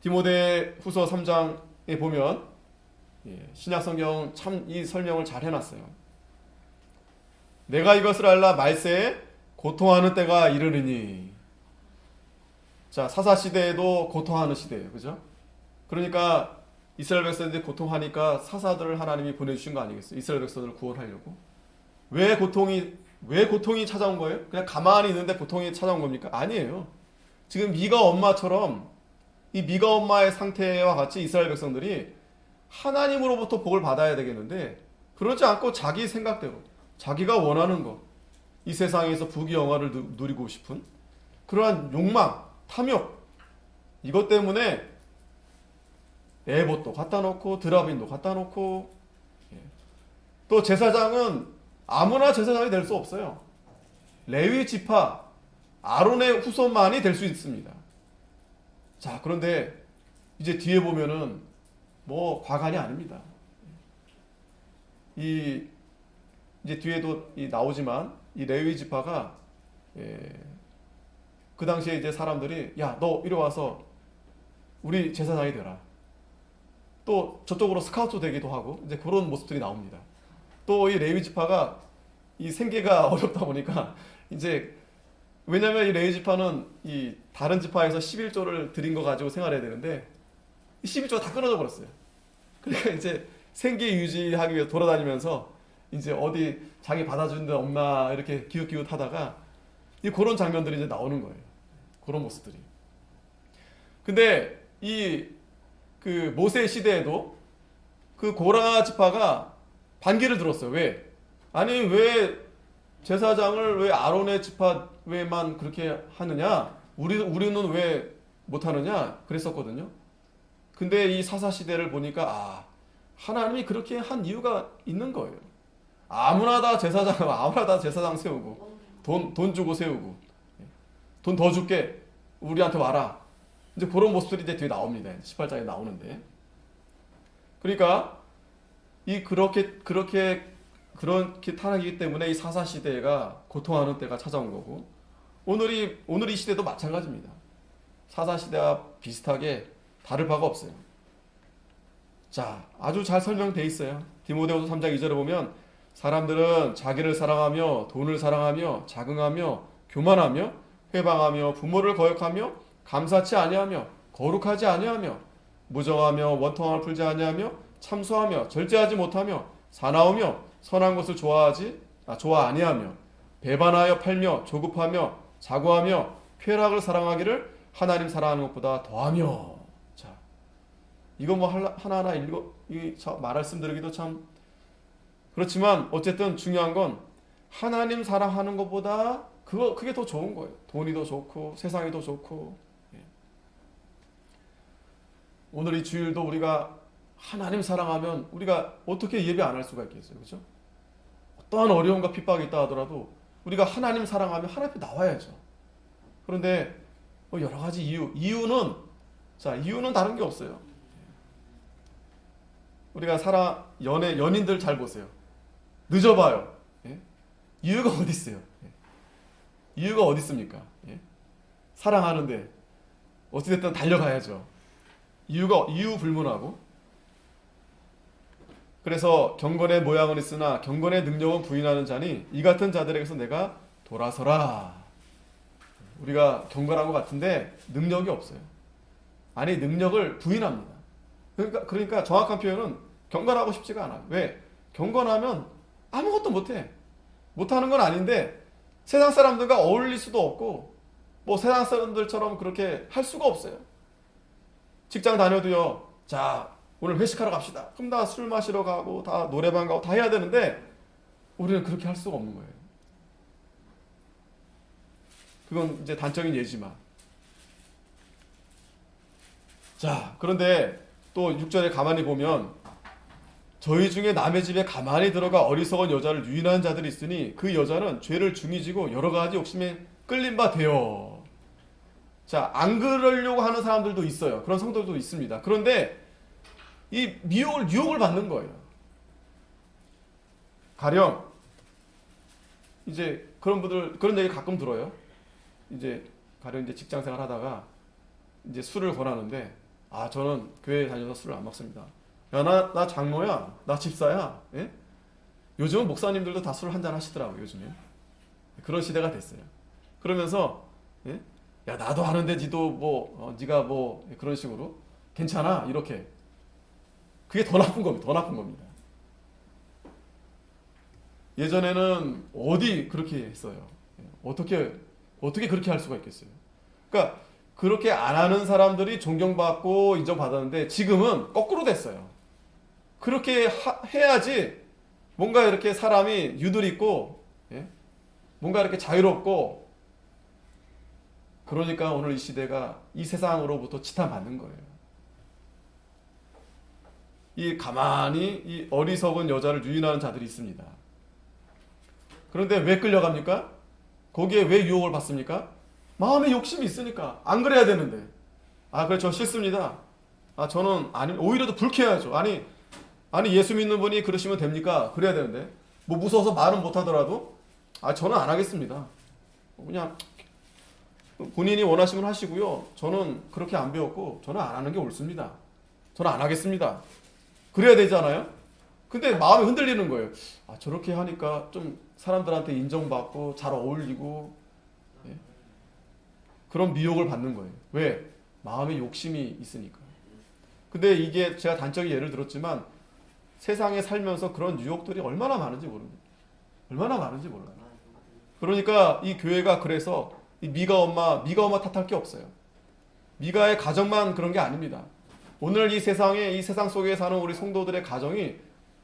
디모데 후서 3장에 보면 신약성경 참 이 설명을 잘 해놨어요. 내가 이것을 알라 말세에 고통하는 때가 이르느니. 자, 사사시대에도 고통하는 시대예요. 그죠? 그러니까 이스라엘 백성들이 고통하니까 사사들을 하나님이 보내주신 거 아니겠어요? 이스라엘 백성들을 구원하려고. 왜 고통이 찾아온 거예요? 그냥 가만히 있는데 고통이 찾아온 겁니까? 아니에요. 지금 미가 엄마처럼 이 미가 엄마의 상태와 같이 이스라엘 백성들이 하나님으로부터 복을 받아야 되겠는데 그러지 않고 자기 생각대로 자기가 원하는 것, 이 세상에서 부귀영화를 누리고 싶은 그러한 욕망, 탐욕, 이것 때문에 에봇도 갖다 놓고 드라빈도 갖다 놓고, 또 제사장은 아무나 제사장이 될 수 없어요. 레위 지파 아론의 후손만이 될 수 있습니다. 자, 그런데 이제 뒤에 보면은 뭐 과간이 아닙니다. 이제 뒤에도 나오지만 이 레위 지파가 그 당시에 이제 사람들이 야, 너 이리 와서 우리 제사장이 되라. 또 저쪽으로 스카우트 되기도 하고 이제 그런 모습들이 나옵니다. 또 이 레위 지파가 이 생계가 어렵다 보니까 이제 왜냐면 이 레위 지파는 이 다른 지파에서 11조를 드린 거 가지고 생활해야 되는데 이 11조가 다 끊어져 버렸어요. 그러니까 이제 생계 유지하기 위해서 돌아다니면서 이제 어디 자기 받아주는 데 없나 이렇게 기웃기웃 하다가 이 그런 장면들이 이제 나오는 거예요. 그런 모습들이. 근데 그 모세 시대에도 그 고라 지파가 반기를 들었어요. 왜? 아니 왜 제사장을 왜 아론의 지파 왜만 그렇게 하느냐? 우리는 왜 못하느냐? 그랬었거든요. 근데 이 사사 시대를 보니까 하나님이 그렇게 한 이유가 있는 거예요. 아무나 다 제사장 세우고 돈 주고 세우고 돈 더 줄게 우리한테 와라. 이제 그런 모습들이 이제 뒤에 나옵니다. 18장에 나오는데. 그러니까 그렇게 타락이기 때문에 이 사사 시대가 고통하는 때가 찾아온 거고 오늘 이 시대도 마찬가지입니다. 사사 시대와 비슷하게 다를 바가 없어요. 자, 아주 잘 설명되어 있어요. 디모데후서 3장 2절에 보면 사람들은 자기를 사랑하며 돈을 사랑하며 자긍하며 교만하며 회방하며 부모를 거역하며 감사치 아니하며 거룩하지 아니하며 무정하며 원통함을 풀지 아니하며 참소하며 절제하지 못하며 사나우며 선한 것을 좋아 아니하며 배반하여 팔며 조급하며 자고하며 쾌락을 사랑하기를 하나님 사랑하는 것보다 더하며. 자, 이거 뭐 하나하나 말씀드리기도 참 그렇지만 어쨌든 중요한 건 하나님 사랑하는 것보다 그게 더 좋은 거예요. 돈이 더 좋고 세상이 더 좋고. 오늘 이 주일도 우리가 하나님 사랑하면 우리가 어떻게 예배 안 할 수가 있겠어요, 그렇죠? 어떠한 어려움과 핍박이 있다 하더라도 우리가 하나님 사랑하면 하나님 앞에 나와야죠. 그런데 뭐 여러 가지 이유는 다른 게 없어요. 우리가 연인들 잘 보세요. 늦어봐요. 이유가 어디 있어요? 이유가 어디 있습니까? 사랑하는데 어찌됐든 달려가야죠. 이유 불문하고. 그래서 경건의 모양은 있으나 경건의 능력은 부인하는 자니 이 같은 자들에게서 내가 돌아서라. 우리가 경건한 것 같은데 능력이 없어요. 아니 능력을 부인합니다. 그러니까 정확한 표현은 경건하고 싶지가 않아요. 왜? 경건하면 아무것도 못해. 못하는 건 아닌데 세상 사람들과 어울릴 수도 없고 뭐 세상 사람들처럼 그렇게 할 수가 없어요. 직장 다녀도요. 자, 오늘 회식하러 갑시다. 그럼 다 술 마시러 가고 다 노래방 가고 다 해야 되는데 우리는 그렇게 할 수가 없는 거예요. 그건 이제 단적인 예지만. 자, 그런데 또 6절에 가만히 보면 저희 중에 남의 집에 가만히 들어가 어리석은 여자를 유인하는 자들이 있으니 그 여자는 죄를 중히 지고 여러 가지 욕심에 끌린 바 되어. 자, 안 그러려고 하는 사람들도 있어요. 그런 성도도 있습니다. 그런데 이 유혹을 받는 거예요. 가령 이제 그런 분들 그런 얘기 가끔 들어요. 이제 가령 이제 직장 생활 하다가 이제 술을 권하는데 저는 교회 다녀서 술을 안 먹습니다. 야, 나 장로야, 나 집사야. 예? 요즘은 목사님들도 다 술 한잔 하시더라고요. 요즘에 그런 시대가 됐어요. 그러면서 예? 야, 나도 하는데 니도 네가 그런 식으로 괜찮아 이렇게. 그게 더 나쁜 겁니다. 더 나쁜 겁니다. 예전에는 어디 그렇게 했어요. 어떻게 그렇게 할 수가 있겠어요. 그러니까 그렇게 안 하는 사람들이 존경받고 인정받았는데 지금은 거꾸로 됐어요. 그렇게 해야지 뭔가 이렇게 사람이 유들있고 예? 뭔가 이렇게 자유롭고, 그러니까 오늘 이 시대가 이 세상으로부터 지탄받는 거예요. 이 가만히 이 어리석은 여자를 유인하는 자들이 있습니다. 그런데 왜 끌려갑니까? 거기에 왜 유혹을 받습니까? 마음에 욕심이 있으니까. 안 그래야 되는데. 그래 저 싫습니다. 저는 오히려 더 불쾌하죠. 아니 예수 믿는 분이 그러시면 됩니까? 그래야 되는데 뭐 무서워서 말은 못하더라도 저는 안 하겠습니다. 그냥 본인이 원하시면 하시고요. 저는 그렇게 안 배웠고 저는 안 하는 게 옳습니다. 저는 안 하겠습니다. 그래야 되잖아요. 근데 마음이 흔들리는 거예요. 저렇게 하니까 좀 사람들한테 인정받고 잘 어울리고 예? 그런 미혹을 받는 거예요. 왜? 마음에 욕심이 있으니까. 근데 이게 제가 단적인 예를 들었지만 세상에 살면서 그런 유혹들이 얼마나 많은지 모릅니다. 얼마나 많은지 몰라요. 그러니까 이 교회가 그래서 이 미가 엄마 탓할 게 없어요. 미가의 가정만 그런 게 아닙니다. 오늘 이 세상 속에 사는 우리 성도들의 가정이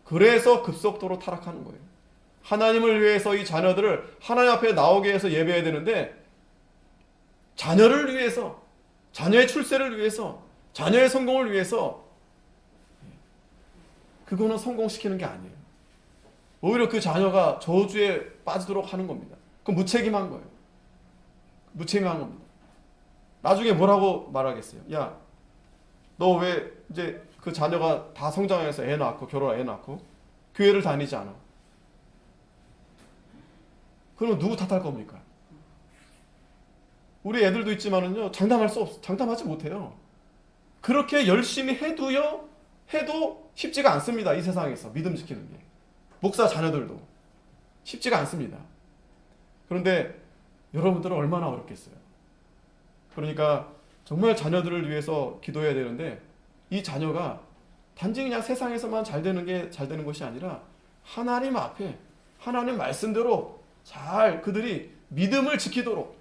그래서 급속도로 타락하는 거예요. 하나님을 위해서 이 자녀들을 하나님 앞에 나오게 해서 예배해야 되는데 자녀를 위해서, 자녀의 출세를 위해서, 자녀의 성공을 위해서 그거는 성공시키는 게 아니에요. 오히려 그 자녀가 저주에 빠지도록 하는 겁니다. 그건 무책임한 거예요. 무책임한 겁니다. 나중에 뭐라고 말하겠어요? 야, 너 왜 이제 그 자녀가 다 성장해서 애 낳고 결혼해 애 낳고 교회를 다니지 않아? 그러면 누구 탓할 겁니까? 우리 애들도 있지만은요, 장담하지 못해요. 그렇게 열심히 해도 쉽지가 않습니다. 이 세상에서 믿음 지키는 게. 목사 자녀들도 쉽지가 않습니다. 그런데 여러분들은 얼마나 어렵겠어요. 그러니까 정말 자녀들을 위해서 기도해야 되는데 이 자녀가 단지 그냥 세상에서만 잘 되는 것이 아니라 하나님 앞에 하나님 말씀대로 잘 그들이 믿음을 지키도록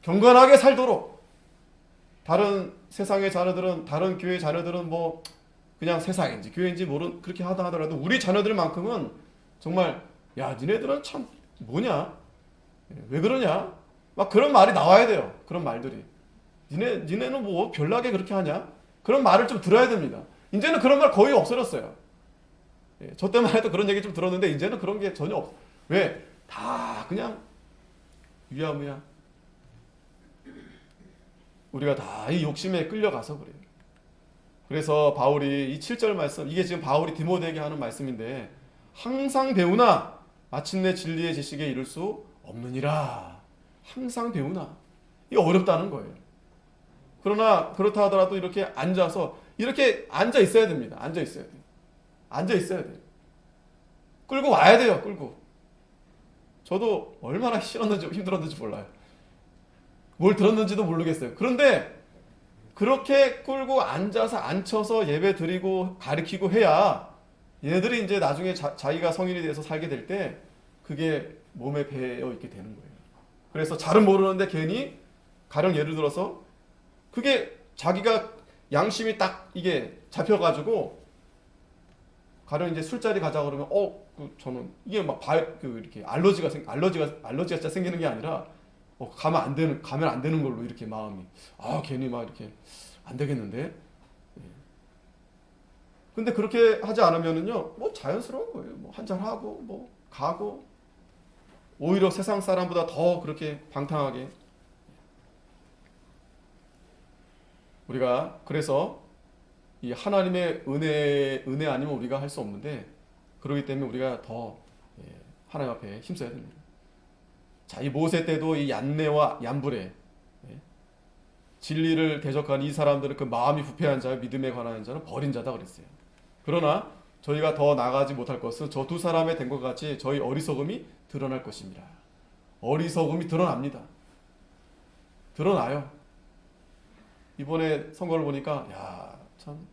경건하게 살도록. 다른 세상의 자녀들은, 다른 교회 자녀들은 뭐 그냥 세상인지 교회인지 그렇게 하더라도 우리 자녀들만큼은 정말 야, 니네들은 참 뭐냐? 왜 그러냐? 막 그런 말이 나와야 돼요. 그런 말들이. 니네는 뭐 별나게 그렇게 하냐? 그런 말을 좀 들어야 됩니다. 이제는 그런 말 거의 없어졌어요. 저 때만 해도 그런 얘기 좀 들었는데 이제는 그런 게 전혀 없어. 왜? 다 그냥 유야무야. 우리가 다 이 욕심에 끌려가서 그래요. 그래서 바울이 이 7절 말씀, 이게 지금 바울이 디모데에게 하는 말씀인데, 항상 배우나 마침내 진리의 지식에 이를 수 없느니라. 항상 배우나. 이게 어렵다는 거예요. 그러나 그렇다 하더라도 이렇게 앉아 있어야 됩니다. 앉아 있어야 돼요. 앉아 있어야 돼요. 끌고 와야 돼요. 끌고. 저도 얼마나 싫었는지 힘들었는지 몰라요. 뭘 들었는지도 모르겠어요. 그런데 그렇게 끌고 앉혀서 예배 드리고 가르치고 해야 얘들이 이제 나중에 자기가 성인이 돼서 살게 될 때 그게 몸에 배어 있게 되는 거예요. 그래서 잘은 모르는데 괜히 가령 예를 들어서 그게 자기가 양심이 딱 이게 잡혀가지고 가령 이제 술자리 가자 그러면 저는 이게 막 이렇게 알러지가 진짜 생기는 게 아니라 가면 안 되는 걸로 이렇게 마음이 괜히 막 이렇게 안 되겠는데. 예. 근데 그렇게 하지 않으면은요 뭐 자연스러운 거예요. 뭐 한잔 하고 뭐 가고 오히려 세상 사람보다 더 그렇게 방탕하게. 우리가 그래서 이 하나님의 은혜 아니면 우리가 할 수 없는데, 그렇기 때문에 우리가 더 하나님 앞에 힘써야 됩니다. 자, 이 모세 때도 이 얀네와 얀불에 진리를 대적한 이 사람들은 그 마음이 부패한 자요 믿음에 관한 자는 버린 자다 그랬어요. 그러나 저희가 더 나아가지 못할 것은 저 두 사람의 된 것 같이 저희 어리석음이 드러날 것입니다. 어리석음이 드러납니다. 드러나요. 이번에 선거를 보니까 참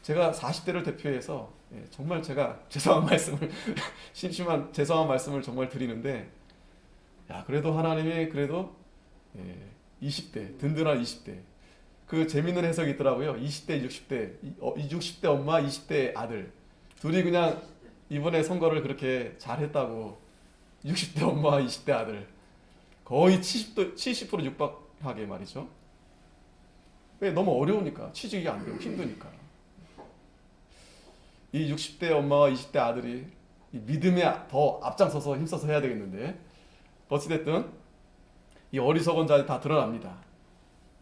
제가 40대를 대표해서 정말 제가 죄송한 말씀을 심심한 죄송한 말씀을 정말 드리는데, 그래도 하나님이 그래도 20대 든든한 20대 그 재밌는 해석이 있더라고요. 20대 60대 엄마 20대 아들 둘이 그냥 이번에 선거를 그렇게 잘했다고. 60대 엄마 20대 아들 거의 70% 육박하게 말이죠. 왜? 너무 어려우니까, 취직이 안 되고 힘드니까. 이 60대 엄마와 20대 아들이 이 믿음에 더 앞장서서 힘써서 해야 되겠는데, 어찌됐든 이 어리석은 자들이 다 드러납니다.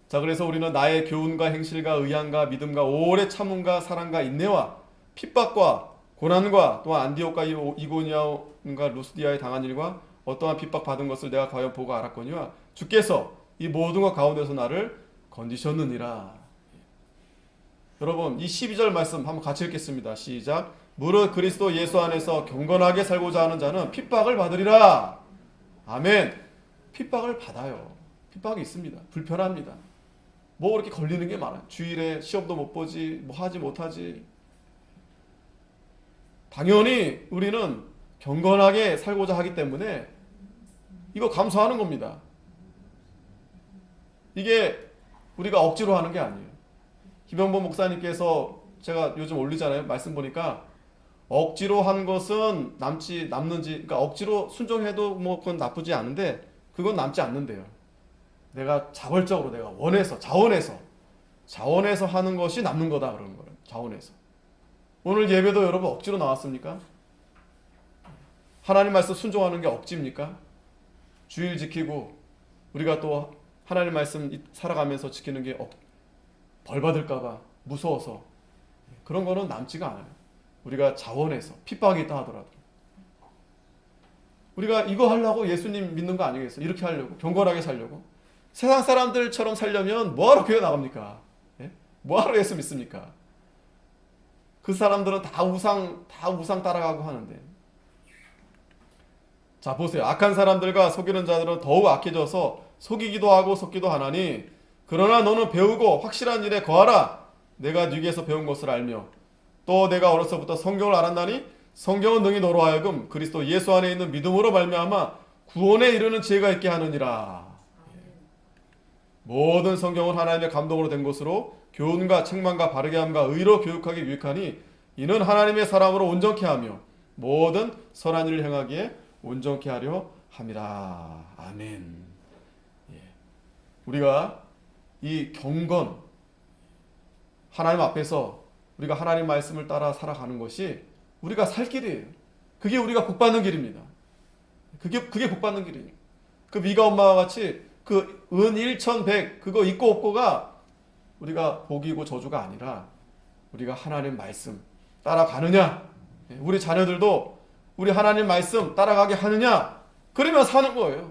자, 그래서 우리는 나의 교훈과 행실과 의향과 믿음과 오래 참음과 사랑과 인내와 핍박과 고난과 또한 안디옥과 이고니아와 루스디아에 당한 일과 어떠한 핍박 받은 것을 내가 과연 보고 알았거니와 주께서 이 모든 것 가운데서 나를 건지셨느니라. 여러분, 이 12절 말씀 한번 같이 읽겠습니다. 시작. 무릇 그리스도 예수 안에서 경건하게 살고자 하는 자는 핍박을 받으리라. 아멘. 핍박을 받아요. 핍박이 있습니다. 불편합니다. 뭐 그렇게 걸리는 게 많아요. 주일에 시험도 못 보지, 뭐 하지 못하지. 당연히 우리는 경건하게 살고자 하기 때문에 이거 감수하는 겁니다. 이게 우리가 억지로 하는 게 아니에요. 김영범 목사님께서 제가 요즘 올리잖아요. 말씀 보니까 억지로 한 것은 남는지, 그러니까 억지로 순종해도 뭐 그건 나쁘지 않은데 그건 남지 않는데요. 내가 자발적으로 내가 원해서 자원해서 하는 것이 남는 거다 그러는 거예요. 자원해서. 오늘 예배도 여러분 억지로 나왔습니까? 하나님 말씀 순종하는 게 억지입니까? 주일 지키고 우리가 또 하나님 말씀 살아가면서 지키는 게 벌 받을까봐 무서워서 그런 거는 남지가 않아요. 우리가 자원해서 핍박이 있다 하더라도 우리가 이거 하려고 예수님 믿는 거 아니겠어요? 이렇게 하려고, 경건하게 살려고. 세상 사람들처럼 살려면 뭐하러 교회 나갑니까? 뭐하러 예수 믿습니까? 그 사람들은 다 우상 따라가고 하는데. 자, 보세요. 악한 사람들과 속이는 자들은 더욱 악해져서 속이기도 하고 속기도 하나니, 그러나 너는 배우고 확실한 일에 거하라. 내가 네게서 배운 것을 알며 또 내가 어려서부터 성경을 알았나니 성경은 능히 너로 하여금 그리스도 예수 안에 있는 믿음으로 말미암아 구원에 이르는 지혜가 있게 하느니라. 모든 성경은 하나님의 감동으로 된 것으로 교훈과 책망과 바르게 함과 의로 교육하기 유익하니 이는 하나님의 사람으로 온전케 하며 모든 선한 일을 행하기에 온전케 하려 함이라. 아멘. 우리가 이 경건, 하나님 앞에서 우리가 하나님 말씀을 따라 살아가는 것이 우리가 살 길이에요. 그게 우리가 복받는 길입니다. 그게 복받는 길이에요. 그 미가 엄마와 같이 그 은 1,100 그거 있고 없고가 우리가 복이고 저주가 아니라 우리가 하나님 말씀 따라가느냐, 우리 자녀들도 우리 하나님 말씀 따라가게 하느냐, 그러면 사는 거예요.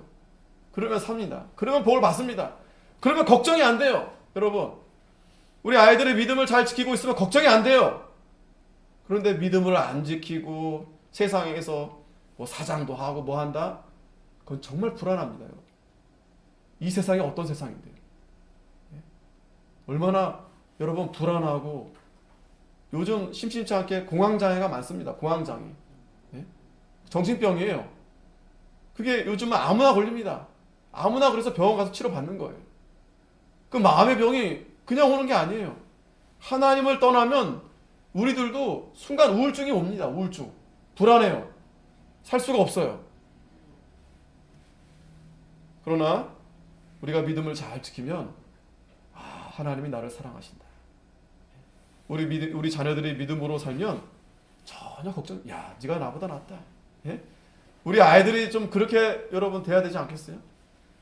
그러면 삽니다. 그러면 복을 받습니다. 그러면 걱정이 안 돼요. 여러분, 우리 아이들의 믿음을 잘 지키고 있으면 걱정이 안 돼요. 그런데 믿음을 안 지키고 세상에서 뭐 사장도 하고 뭐 한다? 그건 정말 불안합니다. 여러분. 이 세상이 어떤 세상인데요? 얼마나 여러분 불안하고 요즘 심심치 않게 공황장애가 많습니다. 공황장애. 예? 정신병이에요. 그게 요즘은 아무나 걸립니다. 아무나 그래서 병원 가서 치료받는 거예요. 그 마음의 병이 그냥 오는 게 아니에요. 하나님을 떠나면 우리들도 순간 우울증이 옵니다. 우울증. 불안해요. 살 수가 없어요. 그러나 우리가 믿음을 잘 지키면 하나님이 나를 사랑하신다. 우리 자녀들이 믿음으로 살면 전혀 걱정. 야, 네가 나보다 낫다. 예? 우리 아이들이 좀 그렇게 여러분 돼야 되지 않겠어요?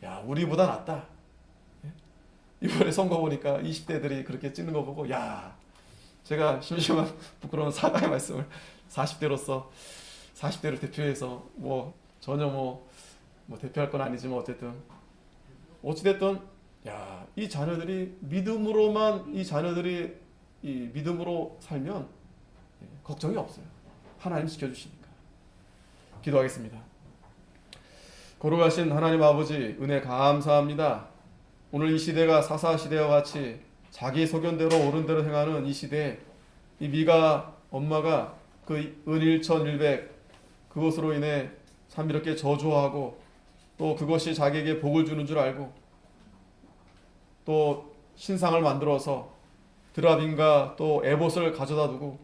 야, 우리보다 낫다. 예? 이번에 선거 보니까 20대들이 그렇게 찍는 거 보고 야, 제가 심심한 부끄러운 사과의 말씀을 40대를 대표해서 전혀 대표할 건 아니지만 어찌됐든 이 자녀들이 이 믿음으로 살면 걱정이 없어요. 하나님 지켜주시니까. 기도하겠습니다. 거룩하신 하나님 아버지, 은혜 감사합니다. 오늘 이 시대가 사사시대와 같이 자기 소견대로 옳은 대로 행하는 이 시대에 이 미가 엄마가 그 은일천일백 그것으로 인해 참 이렇게 저주하고 또 그것이 자기에게 복을 주는 줄 알고 또 신상을 만들어서 드라빔과 또 에봇을 가져다 두고